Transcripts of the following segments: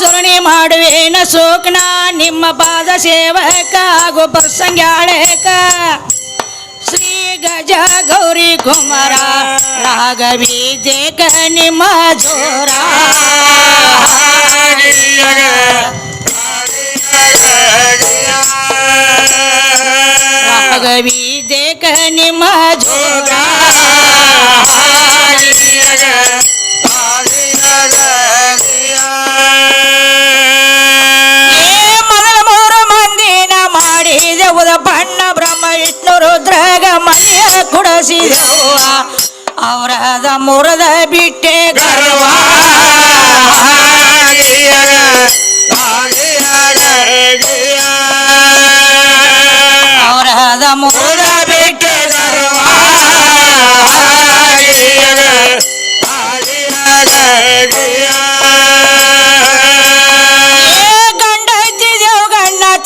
ಸುರಣಿ ಮಾಡುವೇನ ಸೋಕ್ನ ನಿಮ್ಮ ಪಾದ ಸೇವಕ ಹಾಗೂ ಪ್ರಸಂಗಾಳಕ ಶ್ರೀ ಗಜ ಗೌರಿ ಕುಮಾರ ರಾಘವೀದೇಕ ನಿಮ್ಮ ಜೋರ ರಾಘವೀದೇಕ ನಿಮ್ಮ ಜೋರ ಬಣ್ಣ ಬ್ರಹ್ಮ ವಿಷ್ಣು ರುದ್ರಗ ಮನೆಯ ಕುಡಸಿದವ ಅವರದ ಮುರದ ಬಿಟ್ಟೆ ಗರ್ವ ಅವರದ ಮುರದ ಬಿಟ್ಟೆ ಗರ್ವ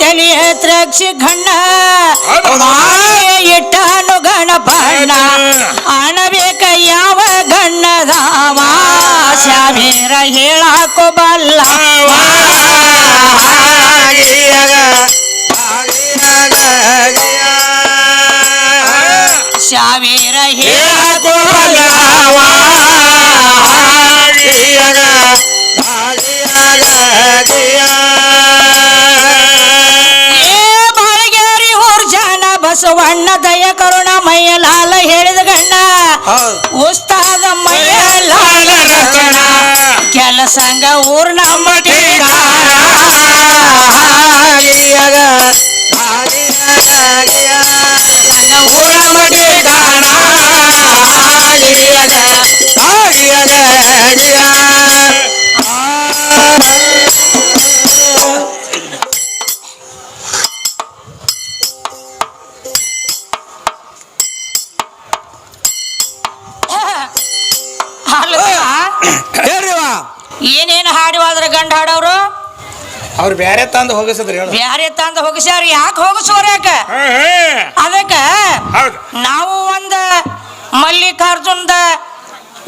ತಲಿಯ ತ್ರಕ್ಷಿ ಗಣ್ಣ ಇಟ್ಟನು ಗಣಪಣ್ಣ ಅಣಬೇಕ ಯಾವ ಗಣ್ಣದಾವ ಶಾವೀರ ಹೇಳಾಕೋ ಬಲ್ಲ ಶಾವೀರ ಹೇಳಾಕೋ ಬಲ್ಲವ ಬಸವಣ್ಣ ದಯ ಕರುಣ ಮೈಯ ಲಾಲ ಹೇಳಿದ ಗಣ್ಣ ಉಸ್ತಾದ ಮೈಯ ಲಾಲ ರಚನ ಕೆಲಸಂಗ ಊರ್ನ ಮಠಿಗ ಊರ ಮಠಿಗಾಣ ಏನೇನು ಹಾಡಿವಾದ್ರ ಗಂಡ ಹಾಡವ್ರು ಅವ್ರು ಬ್ಯಾರೆ ತಂದು ಹೋಗಿಸಿದ್ರಿ ಬ್ಯಾರೆ ತಂದು ಹೋಗಿಸ್ಯಾರ ಯಾಕೆ ಹೋಗಿಸೋರ ಯಾಕ ಅದಕ್ಕ ನಾವು ಒಂದು ಮಲ್ಲಿಕಾರ್ಜುನ್ದ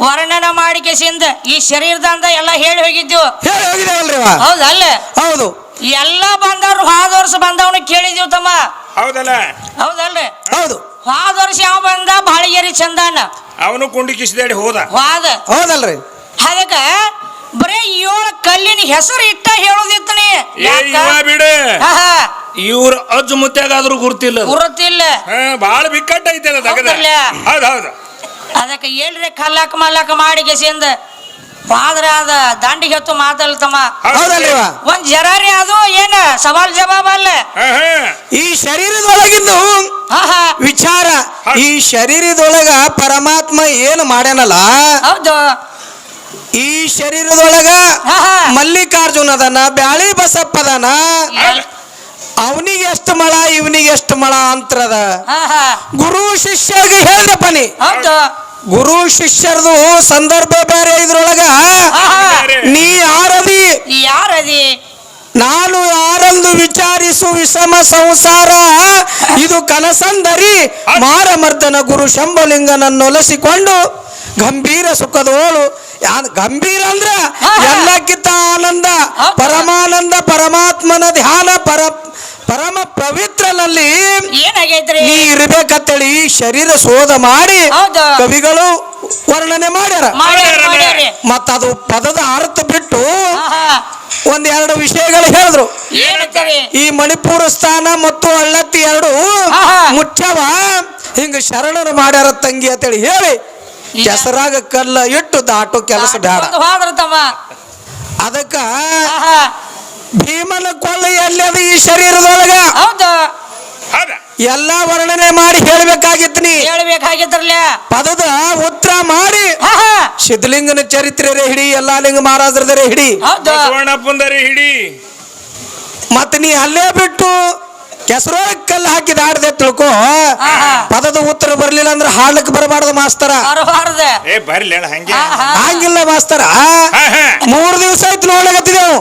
ವರ್ಣನ ಮಾಡಿಕೆಸಿಂದ ಈ ಶರೀರದಿಂದ ಎಲ್ಲ ಹೇಳಿ ಹೋಗಿದ್ದೀವಿ ಹೌದಲ್ಲ ಹೌದು ಎಲ್ಲ ಬಂದವ್ರು ಹೋದ ವರ್ಷ ಬಂದವನು ಕೇಳಿದೀವಿ ತಮ್ಮ ಹೌದಲ್ಲ ಹೌದಲ್ರಿ ಹೌದು ಹೋದ ವರ್ಷ ಯಾವ ಬಂದ ಬಾಳಿಗೇರಿ ಚಂದನ ಅವನು ಕುಂಡಿ ಕಿಸಿದಾಡಿ ಹೋದ ಹೌದಲ್ರಿ ಅದಕ್ಕ ಬರೇ 7 ಕಲ್ಲಿನ ಹೆಸರು ಇಟ್ಟ ಹೇಳೋದಿತ್ತನಿ ಬಿಡು ಇವ್ರ ಅಜ್ಜು ಮುತ್ಯಾಗಾದ್ರೂ ಗುರ್ತಿಲ್ಲ ಬಾಳ ಬಿಕ್ಕಟ್ಟ ಐತೆ ಹೌದು ಅದಕ್ಕೆ ಏಳ್ರೆ ಕಲ್ಲಾಕ ಮಲ್ಲಾಕ ಮಾಡಿ ಗೆಸಿಂದ ಪಾದ್ರ ಅದ ದಂಡಿಗೆ ಹೊತ್ತು ಮಾತಾಡ್ತಮ್ಮ ಒಂದ್ ಜರಾರಿ ಅದು ಏನ ಸವಾಲ್ ಜವಾಬ್ ಅಲ್ಲ ಈ ಶರೀರದೊಳಗಿಂದು ವಿಚಾರ ಈ ಶರೀರದೊಳಗ ಪರಮಾತ್ಮ ಏನು ಮಾಡ್ಯಾನಲ್ಲ ಹೌದು ಈ ಶರೀರದೊಳಗ ಮಲ್ಲಿಕಾರ್ಜುನ ಅದನ ಬ್ಯಾಳಿ ಬಸಪ್ಪ ಅದನ ಅವನಿಗೆ ಎಷ್ಟು ಮಳ ಇವನಿಗೆ ಎಷ್ಟು ಮಳ ಅಂತರದ ಗುರು ಶಿಷ್ಯರಿಗೆ ಹೇಳ್ದಪ್ಪನಿ ಗುರು ಶಿಷ್ಯರದು ಸಂದರ್ಭ ಬೇರೆ ಇದ್ರೊಳಗ ನೀ ಯಾರದಿ ನಾನು ಯಾರೆಂದು ವಿಚಾರಿಸು ವಿಷಮ ಸಂಸಾರ ಇದು ಕನಸಂದರಿ ಮಾರಮರ್ದನ ಗುರು ಶಂಭುಲಿಂಗನನ್ನೊಲಿಸಿಕೊಂಡು ಗಂಭೀರ ಸುಖದೋಳು ಗಂಭೀರ ಅಂದ್ರ ಎಲ್ಲಕ್ಕಿಂತ ಆನಂದ ಪರಮಾನಂದ ಪರಮಾತ್ಮನ ಧ್ಯಾನ ಪರಮ ಪವಿತ್ರನಲ್ಲಿ ಏನಾಗೈತ್ರಿ ನೀ ಇರ್ಬೇಕಂತೇಳಿ ಶರೀರ ಶೋಧ ಮಾಡಿ ಕವಿಗಳು ವರ್ಣನೆ ಮಾಡ್ಯಾರ ಮತ್ತದು ಪದದ ಅರ್ಥ ಬಿಟ್ಟು ಒಂದೆರಡು ವಿಷಯಗಳು ಹೇಳಿದ್ರು ಈ ಮಣಿಪುರ ಸ್ಥಾನ ಮತ್ತು ಅಳ್ಳತ್ತಿ ಎರಡು ಮುಚ್ಚವ ಹಿಂಗ ಶರಣರು ಮಾಡ್ಯಾರ ತಂಗಿ ಅಂತೇಳಿ ಹೇಳಿ ಕೆಸರಾಗ ಕಲ್ಲ ಇಟ್ಟು ದಾಟು ಕೆಲಸ ಬೇಡ ಅದಕ್ಕ ಭೀಮನ ಕೊಳ್ಳ ಎಲ್ಲದ ಈ ಶರೀರದೊಳಗ ಎಲ್ಲಾ ವರ್ಣನೆ ಮಾಡಿ ಹೇಳ್ಬೇಕಾಗಿತ್ತನಿ ಪದದ ಉತ್ತರ ಮಾಡಿ ಸಿದ್ಧಲಿಂಗನ ಚರಿತ್ರೆ ಹಿಡಿ ಎಲ್ಲಾ ಲಿಂಗ ಮಹಾರಾಜರದರೆ ಹಿಡಿ ಹಿಡಿ ಮತ್ತ ನೀ ಅಲ್ಲೇ ಬಿಟ್ಟು ಕೆಸರೊಳಗೆ ಕಲ್ಲು ಹಾಕಿ ದಾಡದೆ ತಿಳ್ಕೊ ಪದದ ಉತ್ತರ ಬರ್ಲಿಲ್ಲ ಅಂದ್ರೆ ಹಾಡ್ಲಿಕ್ಕೆ ಬರಬಾರ್ದು ಮಾಸ್ತರ ಹಂಗಿಲ್ಲ ಮಾಸ್ತರ 3 ದಿವಸ ಆಯ್ತು ನೋಡ್ಲಕತ್ತಿದೆವು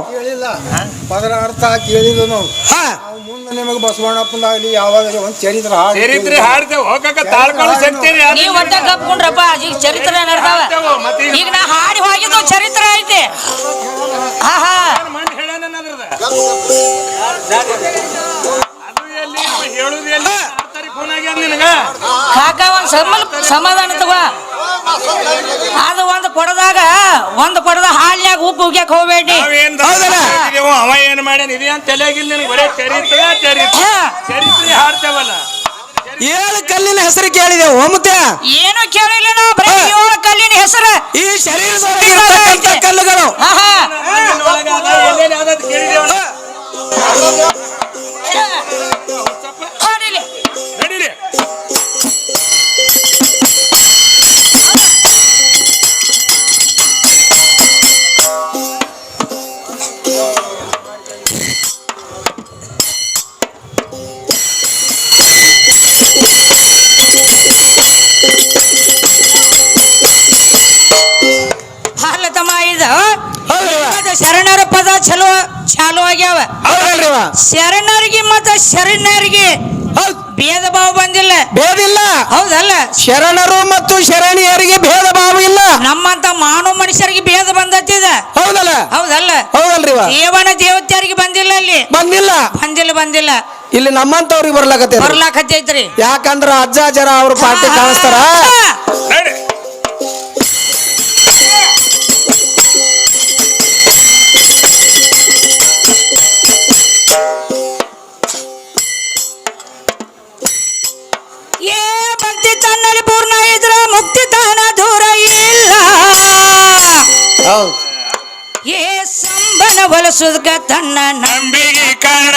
ಪದರ ಅರ್ಥ ಕೇಳಿದ್ವು ನಾವು ಮುಂದೆ ನಿಮಗೆ ಬಸವಣ್ಣಪ್ಪನಾಗ್ಲಿ ಯಾವಾಗಲಿ ಒಂದು ಚರಿತ್ರೆ ಹಾಡ್ತೇವೆ ಹೋಗಕ್ಕೆ ತಾಳ್ಕೊಳ್ಳೋ ಶಕ್ತಿ ನೀವು ಒಟ್ಟ ಕಪ್ಕೊಂಡ್ರಪ್ಪ ಈಗ ಚರಿತ್ರೆ ನಡೆದಾವ ಈಗ ನಾ ಹಾಡಿ ಹೋಗಿದ್ದು ಚರಿತ್ರೆ ಐತಿ ಸಮಾಧಾನ ತಗೋ. ಅದು ಒಂದು ಕೊಡದ ಹಾಲ್ನ್ಯಾಗ ಉಪ್ಪು ಉಗ್ಯಾಕ ಹೋಗ್ಬೇಡಿ. ಅವ ಏನ್ ಮಾಡ್ಯಾನ ಇದೆ ಅಂತ ತಲೆಯಾಗಿಲ್ಲ ನಿನಗೆ. ಬರೇ ಚರಿತ್ರೆ ಹಾಡ್ತೇವಲ್ಲ. 7 ಕಲ್ಲಿನ ಹೆಸರು ಕೇಳಿದೆ ಒಮ್ಮತೆ. ಏನು ಕೇಳಿಲ್ಲ ನಾ. ಬರೀ 7 ಕಲ್ಲಿನ ಹೆಸರು. ಈ ಶರೀರದೊಳಗಿರತಕ್ಕಂಥ ಕಲ್ಲುಗಳು. ನಡೀರಿ. ಶರಣರ ಪದ ಚಾಲು ಆಗ್ಯಾವ. ಶರಣರಿಗೆ ಮತ್ತ ಶರಣರಿಗೆ ಭೇದ ಭಾವ ಬಂದಿಲ್ಲ. ಹೌದಲ್ಲ. ಶರಣರು ಮತ್ತು ಶರಣಿಯರಿಗೆ ಭೇದ ಭಾವ ಇಲ್ಲ. ನಮ್ಮಂತ ಮಾನವ ಮನುಷ್ಯರಿಗೆ ಭೇದ ಬಂದತ್ತಿದ. ಹೌದಲ್ರಿ. ದೇವನ ದೇವತೆಯರಿಗೆ ಬಂದಿಲ್ಲ. ಅಲ್ಲಿ ಬಂದಿಲ್ಲ. ಇಲ್ಲಿ ನಮ್ಮಂತವ್ರಿಗೆ ಬರ್ಲಾಕತ್ತೈತ್ರಿ. ಯಾಕಂದ್ರ ಅಜ್ಜ ಜರ ಅವ್ರ ಪಾರ್ಟಿ ಕಾಣಿಸ್ತಾರ. ಭಕ್ತಿ ತನ್ನಲ್ಲಿ ಪೂರ್ಣ ಇದ್ರ ಮುಕ್ತಿ ತಾನ ದೂರ ಇಲ್ಲ. ಏ ಸಂಬನ ಹೊಲಸುದ್ಕ ತನ್ನ ನಂಬಿಗೆ ಕಾರಣ.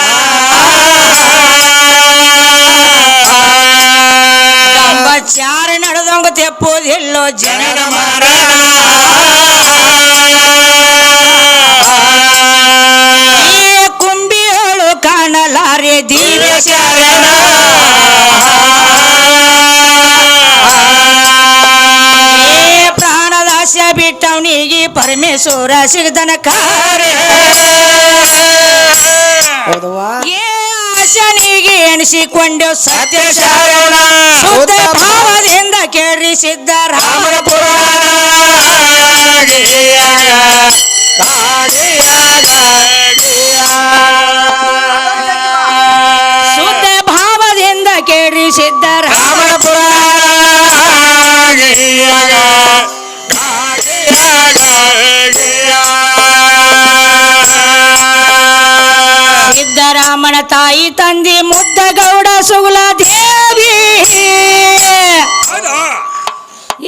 ಚಾರ ನಡೆದಂಗ ತೆಪ್ಪೋದಿಲ್ಲೋ ಜನರ ಮರಣ. ಏ ಕುಂಬಿಗಳು ಕಾಣಲಾರೆ ದಿವ್ಯ ಶರಣ. ಪ್ರಾಣದಾಶ ಬಿಟ್ಟವನಿಗೆ ಪರಮೇಶ್ವರ ಸಿಗದನ ಕಾರ್ಯ. ಆಶನಿಗೆ ಎಣಿಸಿಕೊಂಡೆ ಸತ್ಯ ಶರಣ. ಶುದ್ಧ ಭಾವದಿಂದ ಕೇಳಿ ಸಿದ್ದರಾಮನ ಪುರಾಣ. ಶುದ್ಧ ಭಾವದಿಂದ ಕೇಳಿ ಸಿದ್ದರಾಮನ ಪುರಾಣ. ಸಿದ್ದರಾಮನ ತಾಯಿ ತಂದೆ ಮುದ್ದಗೌಡ ಸುಗುಲ ದೇವಿ.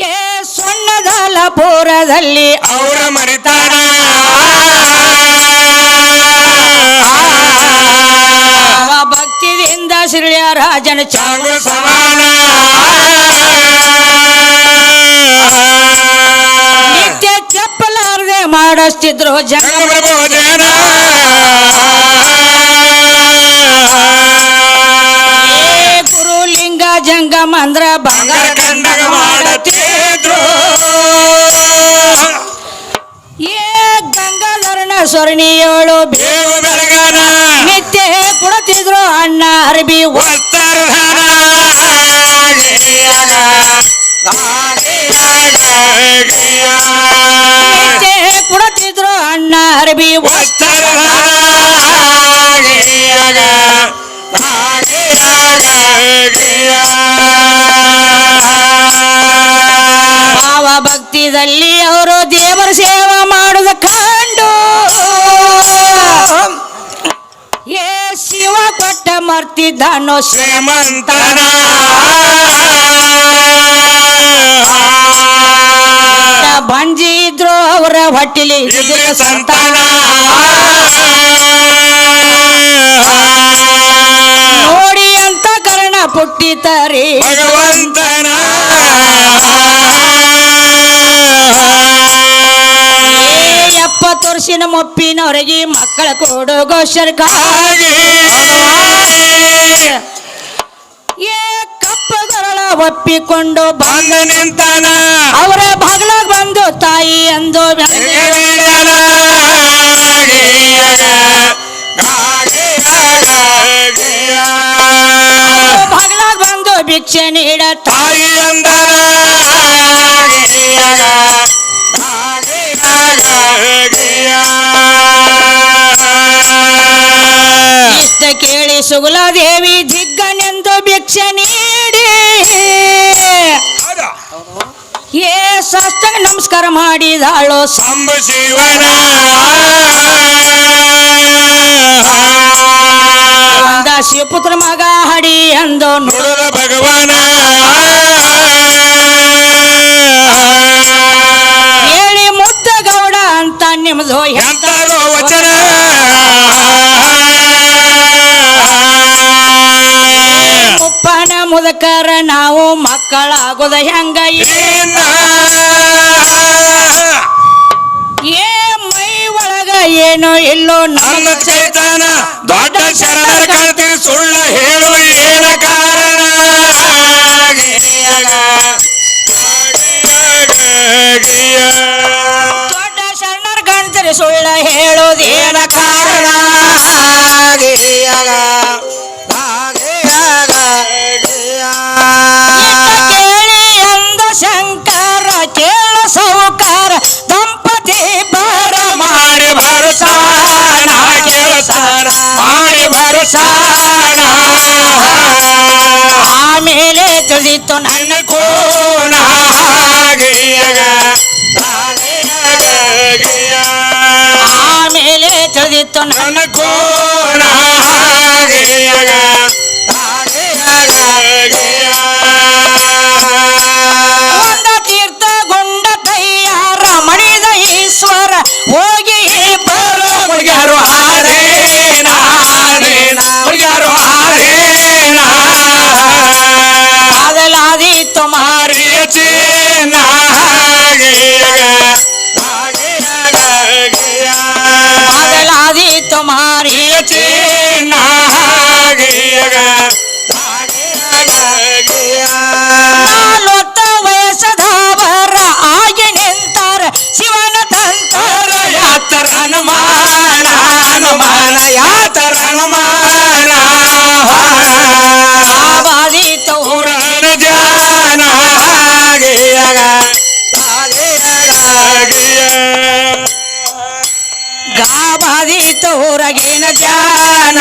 ಏ ಸೊಣ್ಣದಲಪುರದಲ್ಲಿ ಅವರ ಮರಿತಾರ. ಭಕ್ತಿಯಿಂದ ಶ್ರೀಯ ರಾಜನ ಚಾಂಗುಳ ಸಮಾನ. ನಿತ್ಯ ಚಪ್ಪಲಾರದೆ ಮಾಡಿಸ್ತಿದ್ರು ಜಂಗಮ ಭೋಜನ. ಗುರುಲಿಂಗ ಜಂಗಮ ಅಂದ್ರ ಬಂಗಾರ ಕಂಡಗ ಮಾಡುತ್ತಿದ್ರು. ಏ ಗಂಗಾಧರನ ಸ್ವರ್ಣಿಯೋಳು ಬೇವು ಬೆಳಗಾನ. ನಿತ್ಯ ಕೊಡುತ್ತಿದ್ರು ಅಣ್ಣ ಅರ್ಬಿ ನಿತ್ಯ ಕೊಡುತ್ತಿದ್ರು ಅಣ್ಣ ಅರ್ಬಿ ಭಾವ ಭಕ್ತಿದಲ್ಲಿ ಅವರು ದೇವರ ಸೇವೆ ಮಾಡುದ ಕಂಡು. ಏ ಶಿವ ಕೊಟ್ಟ ಮರ್ತಿದ್ದಾನೋ ಶ್ರೀಮಂತನ. ಬಂಜಿ ಇದ್ರು ಅವರ ಹೊಟ್ಟಿಲಿ ಸಂತಾನ. ನೋಡಿ ಅಂತ ಕರ್ಣ ಪುಟ್ಟಿತರಿ ಭಗವಂತನ. 70 ವರ್ಷಿನ ಮುಪ್ಪಿನವರೆಗೆ ಮಕ್ಕಳ ಕೊಡುಗೋ ಸರ್ಕಾರ. ಏ ಕಪ್ಪಗರಳ ಒಪ್ಪಿಕೊಂಡು ಬಂದ ನಿಂತಾನ. ಅವರ ಬಾಗ್ಲಾಗ ಬಂದು ತಾಯಿ ಅಂದು ಬಾಗ್ಲಾಗ ಬಂದು ಭಿಕ್ಷೆ ನೀಡ ತಾಯಿ ಅಂದರ. ಇಷ್ಟ ಕೇಳಿ ಸುಗುಲಾದೇವಿ ಜಿಗ್ಗನೆಂದು ಭಿಕ್ಷೆ ನೀಡಿ ಮಾಡಿದಾಳೋ ಸಂಬ ಶಿವನ ಒಂದ ಶಿವಪುತ್ರ ಮಗ ಹಡಿ ಅಂದು ನುಡಿದ ಭಗವಾನ ಹೇಳಿ ಮುದ್ದ ಗೌಡ ಅಂತ ನಿಮ್ದು ಎಂತಾರೋ ವಚನ ಮುಪ್ಪನ ಮುದಕರ ನಾವು ಮಕ್ಕಳಾಗೋದ ಹೆಂಗ ಏ ಮೈ ಒಳಗ ಏನೋ ಇಲ್ಲೋ ನನ್ನ ಚೈತನ ದೊಡ್ಡ ಶರಣರ ಕಾಣ್ತೀರಿ ಸುಳ್ಳ ಹೇಳು ಏನ ಕಾರಣ ದೊಡ್ಡ ಶರಣರ್ ಕಾಣ್ತೀರಿ ಸುಳ್ಳ ಹೇಳೋದೇನ ಕಾರಣ ಕೇಳಿ ಅಂದ ಶಂಕರ ಕೇಳ ಸೌಕಾರ ದಂಪತಿ ಬರ ಮಾಡಿ ಭರಸಾನ ಕೆಲಸಾನ ಮಾಡಿ ಭರಸಾನ ಆಮೇಲೆ ತಿಳಿದಿತ್ತು ನನ್ನ ಕೋನ ಆಮೇಲೆ ತಿಳಿದಿತ್ತು ನನ್ನ ನನ್ನ ಕೋನ ಒಂದ ತೀರ್ಥ ಗುಂಡ ತಯ್ಯಾರ ಮಣಿದ ಈಶ್ವರ ಹೋಗಿ ಬರ ಹುಡುಗ್ಯಾರು ಹಾರೇನ ಹುಡುಗ್ಯಾರು ಹಾರೇನ ಅದಲಾದೀತು ಮಾರಿ ಹರಿಯ ಚೇನ ಅದಲಾದೀತು ಮಾರಿ ಚೇನ ನಾಲ್ವತ್ತ ವಯಸ್ಸದವರ ಆಗಿ ನಿಂತಾರ ಶಿವನ ತಂತರ ಯಾತರ ಹನುಮಾನ ಹನುಮಾನ ಯಾತರ ಹನುಮಾನ ಆವಾದೀತು ಪುರಾಣ ಜಾನ ಗಾಬಾದೀತು ಹೊರಗಿನ ಜಾನ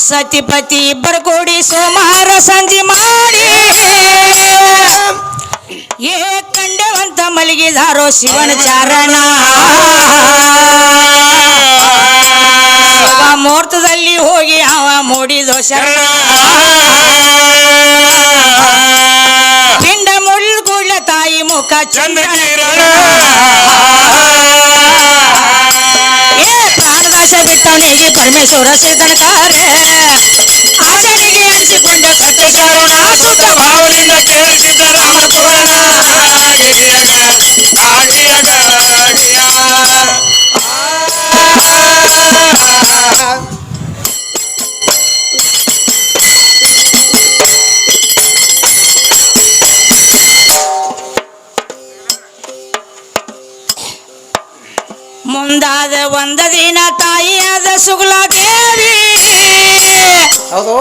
ಸತಿಪತಿ ಇಬ್ಬರು ಕೂಡಿ ಸೋಮಾರ ಸಂಜೆ ಮಾಡಿ ಏ ಕಂಡವಂತ ಮಲಗಿದಾರೋ ಶಿವನ ಚಾರಣ ಮುಹೂರ್ತದಲ್ಲಿ ಹೋಗಿ ಅವ ಮೂಡಿದೋ ಶರಣ ಪಿಂಡ ಮುಳ್ಳು ಕೂಡ್ಲ ತಾಯಿ ಮುಖ ಚಂದ ಚಂದ್ರಕಿರಣ ಏ ಪ್ರಾಣದಾಶ ಬಿಟ್ಟವನಿಗೆ ಪರಮೇಶ್ವರ ಸಿದ್ಧನಕಾರೆ ಆಶನಿಗೆ ಅನಿಸಿಕೊಂಡ ಸತ್ಯ ಶರಣ ಸುತ ಭಾವದಿಂದ ಕೇಳಿಸಿದ ರಾಮ ಪುರಾಣ ಮುಂದಾದ ಒಂದ ದಿನ ತಾಯಿಯಾದ ಸುಗುಲಾದೇವಿ ಹೌದು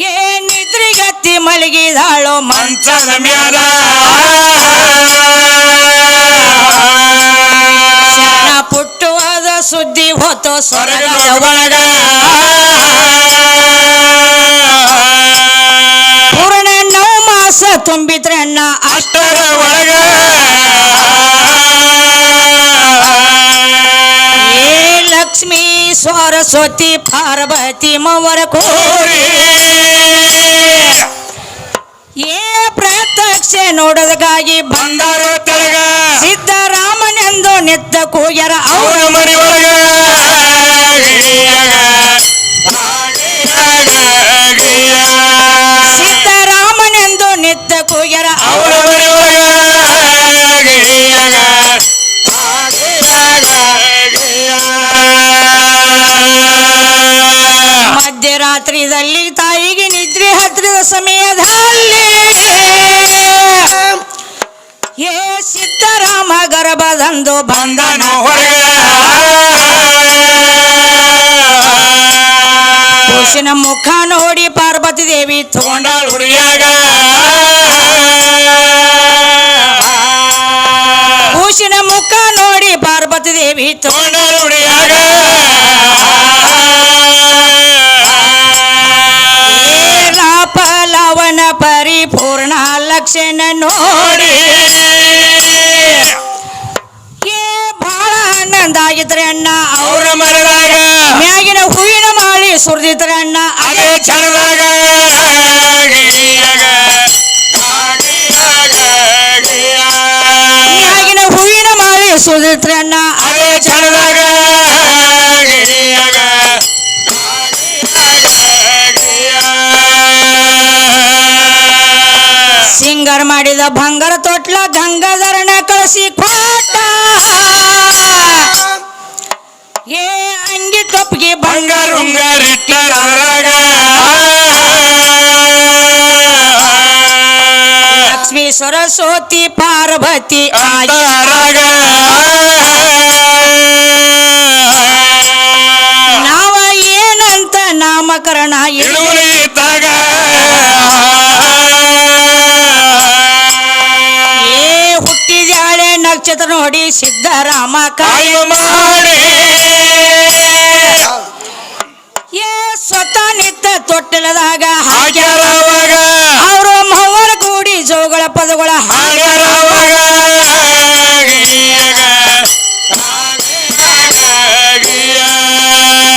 ಏ ನಿದ್ರಿಗತ್ತಿ ಮಲಗಿದಾಳೋ ಮಂಚದ ಮ್ಯಾಲ ಶರಣ ಪುಟ್ಟುವಾದ ಸುದ್ದಿ ಹೊತ್ತು ಸ್ವರ್ಗದ ಸ್ವರ್ಗದ ಒಳಗ ಪೂರ್ಣ ನವ ಮಾಸ ತುಂಬಿದ್ರಣ್ಣ ಅಷ್ಟರ ಒಳಗ ಏ ಲಕ್ಷ್ಮೀ ಸರಸ್ವತಿ ಪಾರ್ವತಿ ಮವರ ಕೋರಿ ಏ ಪ್ರತ್ಯಕ್ಷ ನೋಡೋದಕ್ಕಾಗಿ ಬಂದಾರ ತೆಳಗ ಸಿದ್ದರಾಮನೆಂದು ನಿತ್ತ ಕೂಗ್ಯರ ಅವರ ಮನೆ ಒಳಗ ಸಿದ್ದರಾಮನೆಂದು ನಿತ್ತ ಕೂಗ್ಯರ ಅವರ ಮನೆ ಮಧ್ಯರಾತ್ರಿದಲ್ಲಿ ತಾಯಿಗೆ ನಿದ್ರೆ ಹತ್ತಿರದ ಸಮಯದಲ್ಲಿ ಏ ಸಿದ್ದರಾಮ ಗರ್ಭದಂದು ಬಂದನು ಹೊರಗ ಪುರುಷನ ಮುಖ ನೋಡಿ ಪಾರ್ವತಿ ದೇವಿ ತಗೊಂಡಾಳ ಹುಡುಗಿಯಾಗ ಪುರುಷನ ಮುಖ ನೋಡಿ ಪಾರ್ವತಿ ದೇವಿ ತಗೊಂಡಾಳ ಹುಡುಗಿಯಾಗ ರಾಪ ಪೂರ್ಣ ಲಕ್ಷಣ ನೋಡಿ ಬಹಳ ಆನಂದ ಆಗಿದ್ರೆ ಅಣ್ಣ ಅವ್ರ ಮನದಾಗ ಮ್ಯಾಗಿನ ಹೂವಿನ ಮಾಳಿ ಸುರಿದಿದ್ರೆ ಅಣ್ಣ ಅದೇ ಕ್ಷಣದಾಗ ಮ್ಯಾಗಿನ ಹೂವಿನ ಮಾಳಿ ಸುರಿದಿದ್ರೆ ಅಣ್ಣ ಅದೇ ಕ್ಷಣದಾಗ ಸಿಂಗರ್ ಮಾಡಿದ ಬಂಗಾರ ತೊಟ್ಲ ಗಂಗಾಧರನ ಕಳಿಸಿ ಕೊಟ್ಟ ಏ ಅಂಗಿ ಟೊಪ್ಪಿಗೆ ಬಂಗಾರ ಬಂಗಾರಿಟ್ಟರಾಗ ಲಕ್ಷ್ಮೀ ಸರಸ್ವತಿ ಪಾರ್ವತಿ ಆಗಿ ಅಂತರಾಗ ನಾವ ಏನಂತ ನಾಮಕರಣ ಇಳುವಳಿದ್ದಾಗ ಏ ಹುಟ್ಟಿದ್ಯಾಳೆ ನಕ್ಷತ್ರ ನೋಡಿ ಸಿದ್ದರಾಮ ಕಾಯ ಕಾಯ ಮಾಡಿ ಏ ಸ್ವತಃ ನಿತ್ತ ತೊಟ್ಟಲದಾಗ ಹಾಕ್ಯಾರವಾಗ ಅವರು ಮವ್ವರ ಕೂಡಿ ಜೋಗಳ ಪದಗಳ ಹಾಕ್ಯಾರವಾಗ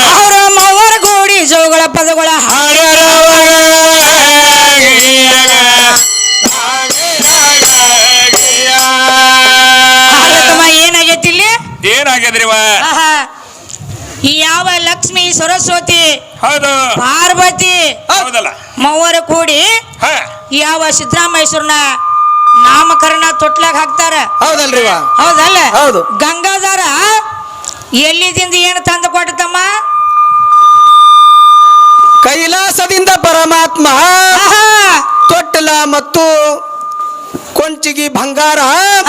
ಅವರು ಮವ್ವರ ಕೂಡಿ ಜೋಗಳ ಪದಗಳ ಏನಾಗೈತಿ ಇಲ್ಲಿ ಏನಾಗ್ಯದ್ರಿವ ಆಹಾ. ಈ ಯಾವ ಲಕ್ಷ್ಮಿ ಸರಸ್ವತಿ ಹೌದು ಪಾರ್ವತಿ ಹೌದಲ್ಲ ಮವ್ವರ ಕೂಡಿ ಹ ಯಾವ ಸಿದ್ದರಾಮೇಶ್ವರನ ನಾಮಕರಣ ತೊಟ್ಲಾಗ ಹಾಕ್ತಾರ ಹೌದಲ್ರಿವ ಹೌದಲ್ಲ ಹೌದು. ಗಂಗಾಧರ ಎಲ್ಲಿದಿಂದ ಏನು ತಂದು ಕೊಟ್ಟತಮ್ಮ ಕೈಲಾಸದಿಂದ ಪರಮಾತ್ಮ ಆಹಾ. ತೊಟ್ಟಲ ಮತ್ತು ಕೊಂಚಿಗಿ ಬಂಗಾರ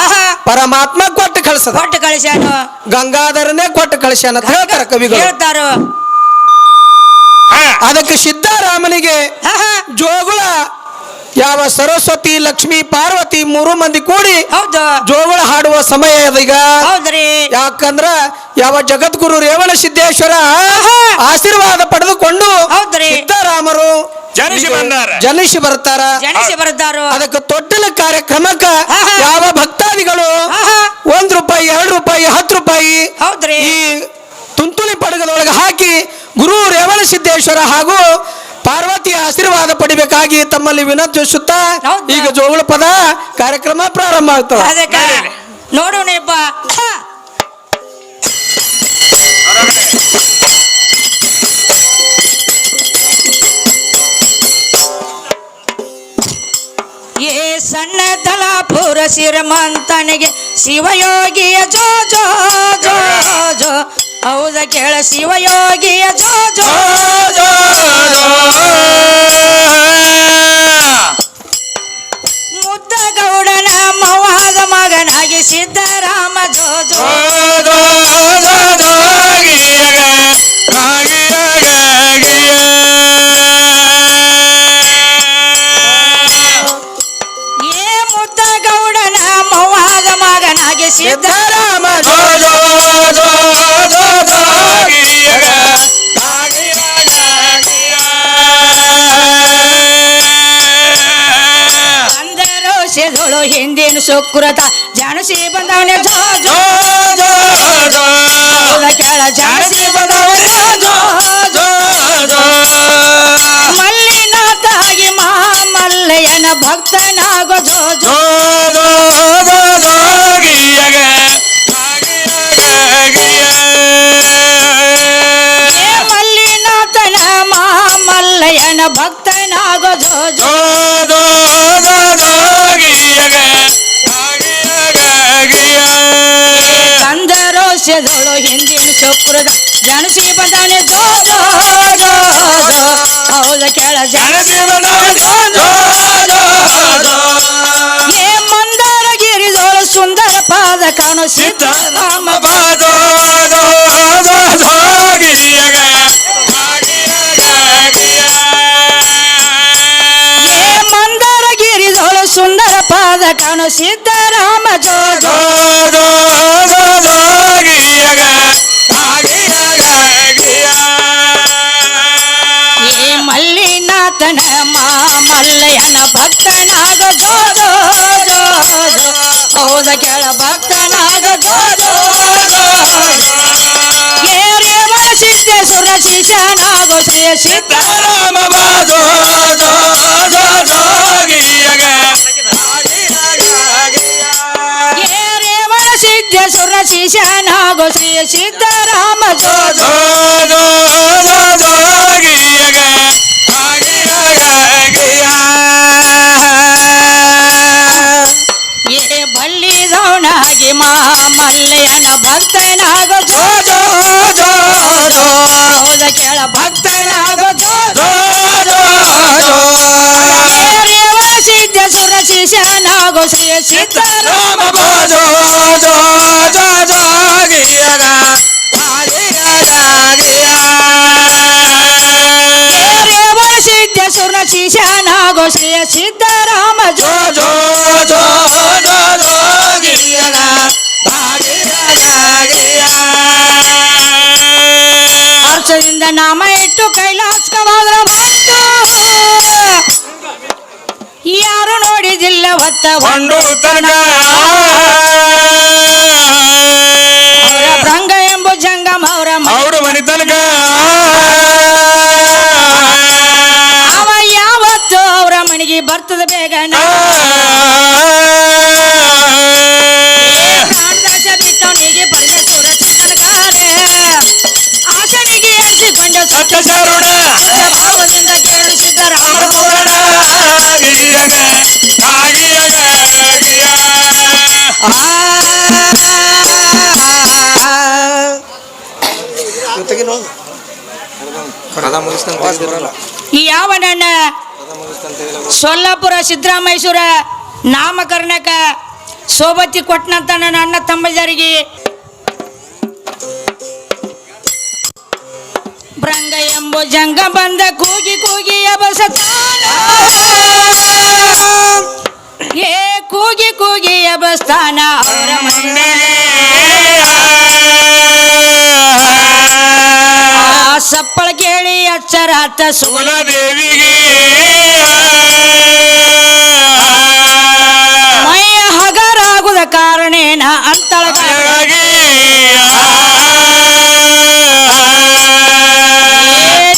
ಆಹಾ. ಪರಮಾತ್ಮ ಕೊಟ್ಟು ಕಳ್ಸದ ಕೊಟ್ಟು ಕಳಿಸ್ಯಾನು ಗಂಗಾಧರನೇ ಕೊಟ್ಟು ಕಳಿಸ್ಯಾನ ಅಂತ ಹೇಳ್ತಾರ ಕವಿಗಳು ಹೇಳ್ತಾರು ಅದಕ್ಕೆ ಸಿದ್ದರಾಮನಿಗೆ ಆಹಾ. ಜೋಗುಳ ಯಾವ ಸರಸ್ವತಿ ಲಕ್ಷ್ಮಿ ಪಾರ್ವತಿ ಮೂರು ಮಂದಿ ಕೂಡಿ ಹೌದು ಜೋಗುಳ ಹಾಡುವ ಸಮಯ ಅದೀಗ ಹೌದ್ರಿ ಯಾಕಂದ್ರ ಯಾವ ಜಗದ್ಗುರು ರೇವಣ ಸಿದ್ದೇಶ್ವರ ಆಶೀರ್ವಾದ ಪಡೆದುಕೊಂಡು ಹೌದ್ರಿ. ಸಿದ್ದರಾಮರು ಜನಿಸಿ ಬಂದಾರ. ಜನಿಸಿ ಬರ್ತಾರ ಜನಿಸಿ ಬರ್ತಾರು ಅದಕ್ಕೆ ತೊಟ್ಟಿಲ ಕಾರ್ಯಕ್ರಮಕ್ಕ ಆಹಾ. ಯಾವ ಭಕ್ತಾದಿಗಳು ಆಹಾ. ₹1 ₹2 ₹10 ಹೌದ್ರಿ ಈ ತುಂತುಳಿ ಪಡಗದೊಳಗೆ ಹಾಕಿ ಗುರು ರೇವಣ ಸಿದ್ದೇಶ್ವರ ಹಾಗೂ ಪಾರ್ವತಿಯ ಆಶೀರ್ವಾದ ಪಡಿಬೇಕಾಗಿ ತಮ್ಮಲ್ಲಿ ವಿನಂತಿಸುತ್ತಾ ಹೌದು. ಈಗ ಜೋಗುಳ ಪದ ಕಾರ್ಯಕ್ರಮ ಪ್ರಾರಂಭ ಆಗ್ತದೆ ಅದಕ್ಕೆ ನೋಡೋಣ ಏ ಸಣ್ಣ ತಲಾಪುರ ಸಿರಮಂತನಿಗೆ ಶಿವಯೋಗಿಯ ಜೋ ಜೋ ಜೋ ಜೋ ಹೌದ ಕೇಳ ಶಿವಯೋಗಿಯ ಜೋ ಜೋ ಮುದ್ದಗೌಡನ ಮವಾದ ಮಗನಾಗಿ ಸಿದ್ದರಾಮ ಜೋ ಜೋ ಏ ಮುದ್ದಗೌಡನ ಮವಾದ ಮಗನಾಗಿ ಸಿದ್ದರಾಮ ಜೋ ಜೋ ಅಂದರೋಷದೊಳು ಹಿಂದಿನ ಸುಕೃತ ಜಾಣಸಿ ಬಂದವನೇ ಜೋ ಜೋ ಕೆಳ ಜಾಣಸಿ ಬಂದವನೇ ಜೋ ಜೋ ಮಲ್ಲಿನಾಥಾಗಿ ಮಹಾಮಲ್ಲಯ್ಯನ ಭಕ್ತನಾಗೋ ಜೋ ಜೋ ಏ ಮಲ್ಲಿನಾಥನ ಮಹಾಮಲ್ಲಯ್ಯನ ಭಕ್ತನಾಗೋ ಜೋ ಜೋ ಸಂದರೋಷದೊಳು ಹಿಂದಿನ ಸುಕೃತ ಜಾಣಸಿ ಬಂದವನೇ ಜೋ ಜೋ ಜೋ ಜೋ ಹೌದ ಕೆಳ ಜಾಣಸಿ ಏ ಮಂದಾರಗಿರಿದೊಳು ಸುಂದರ ಪಾದ ಕಾಣು ಸಿದ್ದರಾಮ ಏ ಮಂದಾರಗಿರಿದೊಳು ಸುಂದರ ಪಾದ ಕಾಣು ಸಿದ್ದರಾಮ ಜೋ ಜೋ ಏ ಮಲ್ಲಿನಾಥನ ಮಲ್ಲಯ್ಯನ ಭಕ್ತನ ಸಿದ್ದೇಶ್ವರ ಶಿಶನಾಗೋ ಶ್ರೀ ಸಿದ್ದರಾಮ ಜೋ ಜೋ ಏ ಬಲ್ಲಿದವನಾಗಿ ಮಲ್ಲಯ್ಯನ ಭಕ್ತನಾಗೋ ಜೋ ಜೋ ಜೋ ಜೋ ಹೌದ ಕೇಳ ಭಕ್ತನಾಗೋ ಜೋ ಜೋ ಜೋ ರೇವ ಸಿದ್ದೇಶ್ವರ ಶಿಶನಾಗೋ ಶ್ರೀ ಸಿದ್ದರಾಮ ಜೋ ಜೋ ಜೋ ಜೋ ರೇವ ಸಿದ್ದೇಶ್ವರ ಶಿಶನಾಗೋ ಶ್ರೀ ಸಿದ್ದರಾಮ ಜೋ ಜೋ ಜೋ ಹರ್ಷದಿಂದ ನಾಮ ಇಟ್ಟು ಕೈಲಾಸವಾದ್ರ ಬಂತು ಯಾರು ನೋಡಿದಿಲ್ಲ ಹೊತ್ತ ಕೊಂಡು ತನಕ ಭೃಂಗ ಎಂಬ ಜಂಗಮ ಅವರು ಮನೆ ತನಕ ಅವ ಯಾವತ್ತು ಅವರ ಮನೆಗೆ ಬರ್ತದ ಬೇಗನ ಪ್ರಾಣದಾಶ ಬಿಟ್ಟವನಿಗೆ ಪರಮೇಶ್ವರ ಚಿಕ್ಕನಗಾರೆ ಆಶನಿಗೆ ಎರಿಸಿಕೊಂಡ ಸತ್ಯ ಶರಣ ಭಾವದಿಂದ ಕೇಳಿಸಿದ್ದರ ಅವರ ಪುರಾಣ ಯಾವ ನನ್ನ ಸೊಲ್ಲಾಪುರ ಸಿದ್ದರಾಮೇಶ್ವರ ನಾಮಕರಣಕ ಸೋಬತ್ತಿ ಕೊಟ್ಟನಂತ ನನ್ನ ಅಣ್ಣ ತಮ್ಮಜರಿಗೆ ಭೃಂಗ ಎಂಬ ಜಂಗ ಬಂದ ಕೂಗಿ ಕೂಗಿ ಎಬಸತಾನ ಏ ಕೂಗಿ ಕೂಗಿ ಎಬಸ್ತಾನ ಅವರ ಮನೆ ಸಪ್ಪಳ ಕೇಳಿ ಅಚ್ಚರಾತ ಸುಲದೇವಿಗೆ ಮೈಯ ಹಗರಾಗುದ ಕಾರಣೇನ ಅಂತಳಗ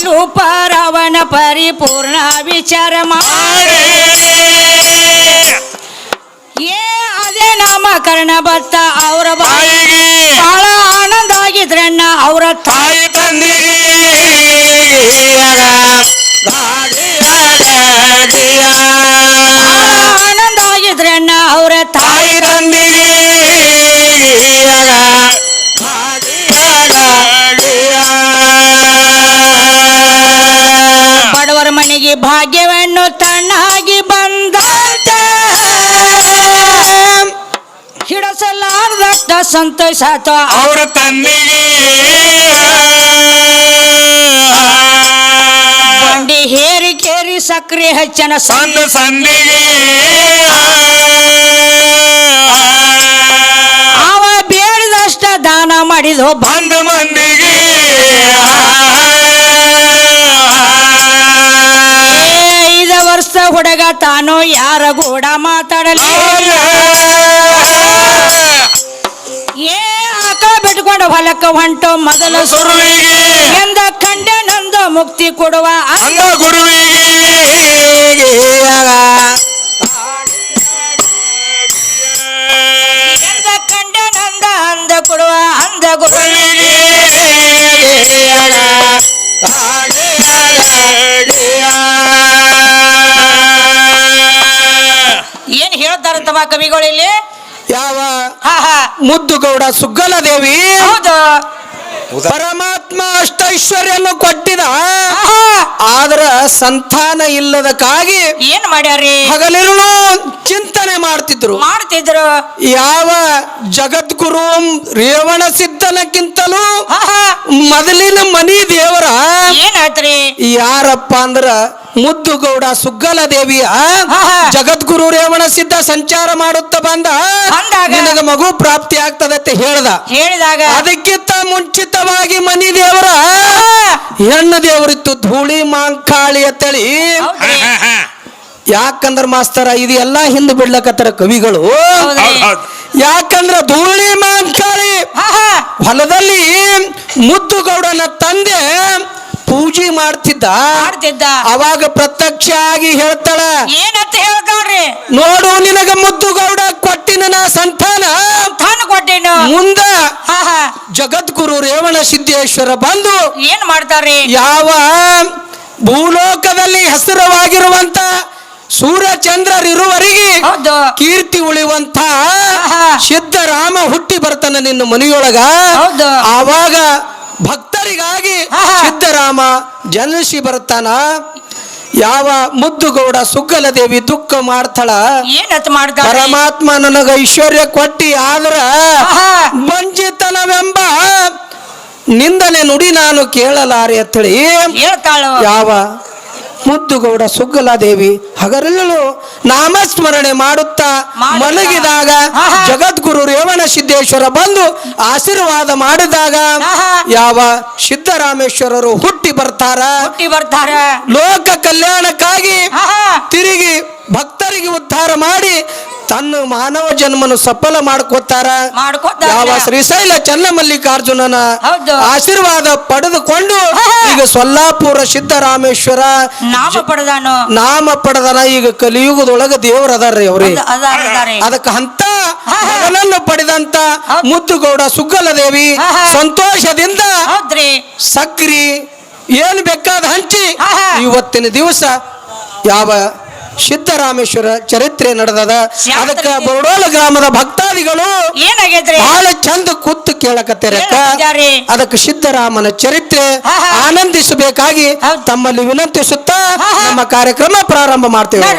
ರೂಪರವನ ಪರಿಪೂರ್ಣ ವಿಚಾರ ಮಾಡಿ ಏ ಅದೇ ನಾಮಕರಣ ಬತ್ತ ಅವರ ಬಾಯಿಗೆ ಬಹಳ ಆನಂದ ಆಗಿದ್ರಣ್ಣ ಅವರ ತಾಯಿ ತಂದೆ ಆನಂದ ಆಗಿದ್ರಣ್ಣ ಅವರ ತಾಯಿ ತಂದೆ ಬಡವರ ಮನೆಗೆ ಭಾಗ್ಯವನ್ನು ತಣ್ಣಾಗಿ ಬಂದಂತ ಹಿಡಸಲಾರ್ದಷ್ಟ ಸಂತೋಷ ಆತ ಅವರ ತಂದೆಗೆ ಬಂಡಿ ಹೇರಿ ಕೇರಿ ಸಕ್ರೆ ಹಚ್ಚನ ಸಂದ ಸಂದಿಗೆ ಅವ ಬೇಡಿದಷ್ಟ ದಾನ ಮಾಡಿದೋ ಬಂದ ಮಂದಿಗೆ 5 ವರ್ಷ ಹುಡುಗ ತಾನು ಯಾರ ಕೂಡ ಮಾತಾಡಲಿ ಏ ಆಕಳ ಬಿಟ್ಕೊಂಡು ಹೊಲಕ್ಕ ಹೊಂಟು ಮೊದಲು ಸುರುವಿಗೆ ಎಂದ ಕಂಡೆ ನಂದ ಮುಕ್ತಿ ಕೊಡುವ ಅಂದ ಗುರುವಿಗೆ ಎಂದ ಕಂಡೆ ನಂದ ಅಂದ ಕೊಡುವ ಅಂದ ಗುರುವಿಗೆ ಏನ್ ಹೇಳ್ತಾರಂತವ ಕವಿಗಳಿಲ್ಲಿ ಯಾವ ಹಾ ಹಾ ಮುದ್ದು ಗೌಡ ಸುಗ್ಗಲ ದೇವಿ ಹೌದು ಪರಮಾತ್ಮ ಅಷ್ಟೈಶ್ವರ್ಯನ್ನು ಕೊಟ್ಟಿದ ಆದ್ರ ಸಂತಾನ ಇಲ್ಲದಕ್ಕಾಗಿ ಏನ್ ಮಾಡ್ಯಾರಿ ಹಗಲಿರುಳು ಚಿಂತನೆ ಮಾಡ್ತಿದ್ರು ಮಾಡ್ತಿದ್ರು ಯಾವ ಜಗದ್ಗುರು ರೇವಣ ಸಿದ್ಧನಕ್ಕಿಂತಲೂ ಹಾ ಹಾ ಮೊದಲಿನ ಮನಿ ದೇವರ ಏನಾಯ್ತ್ರಿ ಯಾರಪ್ಪ ಅಂದ್ರ ಮುದ್ದು ಗೌಡ ಸುಗ್ಗಲ ದೇವಿಯ ಜಗದ್ಗುರು ರೇವಣ ಸಿದ್ಧ ಸಂಚಾರ ಮಾಡುತ್ತಾ ಬಂದಾಗ ನಿನಗ ಮಗು ಪ್ರಾಪ್ತಿ ಆಗ್ತದತ್ತೆ ಹೇಳಿದಾಗ ಅದಕ್ಕಿಂತ ಮುಂಚಿತವಾಗಿ ಮನಿ ದೇವರ ಹೆಣ್ಣು ದೇವರಿತ್ತು ಧೂಳಿ ಮಾಂಕಾಳಿ ಅಂತೇಳಿ ಹೌದ್ರಿ ಯಾಕಂದ್ರ ಮಾಸ್ತರ ಇದು ಎಲ್ಲಾ ಹಿಂದ್ ಬಿಡ್ಲಕತ್ತಾರ ಕವಿಗಳು ಹೌದ್ರಿ ಯಾಕಂದ್ರ ಧೂಳಿ ಮಾಂಕಾಳಿ ಹಾ ಹಾ ಹೊಲದಲ್ಲಿ ಮುದ್ದು ಗೌಡನ ತಂದೆ ಪೂಜೆ ಮಾಡ್ತಿದ್ದ ಅವಾಗ ಪ್ರತ್ಯಕ್ಷ ಆಗಿ ಹೇಳ್ತಾಳ ಏನಂತ ಹೇಳ್ತಾಳ್ರಿ ನೋಡು ನಿನಗ ಮುದ್ದು ಗೌಡ ಕೊಟ್ಟಿನ ನಾ ಸಂತಾನ ಕೊಟ್ಟೆ ಏನು ಮುಂದ ಹಾ ಹಾ ಜಗದ್ಗುರು ರೇವಣ ಸಿದ್ದೇಶ್ವರ ಬಂದು ಏನ್ ಮಾಡ್ತಾರ್ರಿ ಯಾವ ಭೂಲೋಕದಲ್ಲಿ ಹೆಸರವಾಗಿರುವಂತ ಸೂರ್ಯಚಂದ್ರರಿರುವರಿಗೆ ಹೌದು ಕೀರ್ತಿ ಉಳಿಯುವಂತ ಆಹಾ. ಸಿದ್ದರಾಮ ಹುಟ್ಟಿ ಬರ್ತಾನ ನಿನ್ನ ಮನೆಯೊಳಗ ಹೌದು. ಆವಾಗ ಭಕ್ತರಿಗಾಗಿ ಆಹಾ. ಸಿದ್ದರಾಮ ಜನಿಸಿ ಬರ್ತಾನ. ಯಾವ ಮುದ್ದುಗೌಡ ಸುಗ್ಗಲದೇವಿ ದುಃಖ ಮಾಡ್ತಾಳ, ಏನತ್ ಮಾಡ್ತಾರ ಪರಮಾತ್ಮ ನನಗ ಐಶ್ವರ್ಯ ಕೊಟ್ಟಿ ಆದ್ರ ಆಹಾ. ಬಂಜಿತನವೆಂಬ ನಿಂದನೆ ನುಡಿ ನಾನು ಕೇಳಲಾರೆ ಅಂತೇಳಿ ಹೇಳ್ತಾಳು ಯಾವ ಮುದ್ದುಗೌಡ ಸುಗ್ಗಲಾದೇವಿ ಹಗರಲ್ಲೂ ನಾಮಸ್ಮರಣೆ ಮಾಡುತ್ತಾ ಮಲಗಿದಾಗ ಆಹಾ. ಜಗದ್ಗುರು ರೇವಣ ಸಿದ್ದೇಶ್ವರ ಬಂದು ಆಶೀರ್ವಾದ ಮಾಡಿದಾಗ ಆಹಾ. ಯಾವ ಸಿದ್ದರಾಮೇಶ್ವರರು ಹುಟ್ಟಿ ಬರ್ತಾರ. ಲೋಕ ಕಲ್ಯಾಣಕ್ಕಾಗಿ ಆಹಾ. ತಿರುಗಿ ಭಕ್ತರಿಗೆ ಉದ್ಧಾರ ಮಾಡಿ ತನ್ನ ಮಾನವ ಜನ್ಮನು ಸಫಲ ಮಾಡ್ಕೋತಾರ. ಯಾವ ಶ್ರೀಶೈಲ ಚನ್ನಮಲ್ಲಿಕಾರ್ಜುನನ ಹೌದು. ಆಶೀರ್ವಾದ ಪಡೆದುಕೊಂಡು ಈಗ ಸೊಲ್ಲಾಪುರ ಸಿದ್ದರಾಮೇಶ್ವರ ನಾಮ ಪಡೆದನ. ಈಗ ಕಲಿಯುಗದೊಳಗ ದೇವರ ಅದಾರ್ರಿ ಅವ್ರಿ. ಅದಕ್ಕೆ ಅಂತ ಮಗನನ್ನು ಪಡೆದಂತ ಮುದ್ದುಗೌಡ ಸುಗ್ಗಲದೇವಿ ಸಂತೋಷದಿಂದ ಸಕ್ರಿ ಏನ್ ಬೇಕಾದ ಹಂಚಿ ಇವತ್ತಿನ ದಿವಸ ಯಾವ ಸಿದ್ದರಾಮೇಶ್ವರ ಚರಿತ್ರೆ ನಡೆದದ. ಅದಕ್ಕೆ ಬರೋಡೋಲ ಗ್ರಾಮದ ಭಕ್ತಾದಿಗಳು ಬಹಳ ಚಂದ ಕೂತು ಕೇಳಕತ್ತೀರಕ್ಕ. ಅದಕ್ಕೆ ಸಿದ್ದರಾಮನ ಚರಿತ್ರೆ ಆನಂದಿಸಬೇಕಾಗಿ ತಮ್ಮಲ್ಲಿ ವಿನಂತಿಸುತ್ತಾ ನಮ್ಮ ಕಾರ್ಯಕ್ರಮ ಪ್ರಾರಂಭ ಮಾಡ್ತೇವೆ.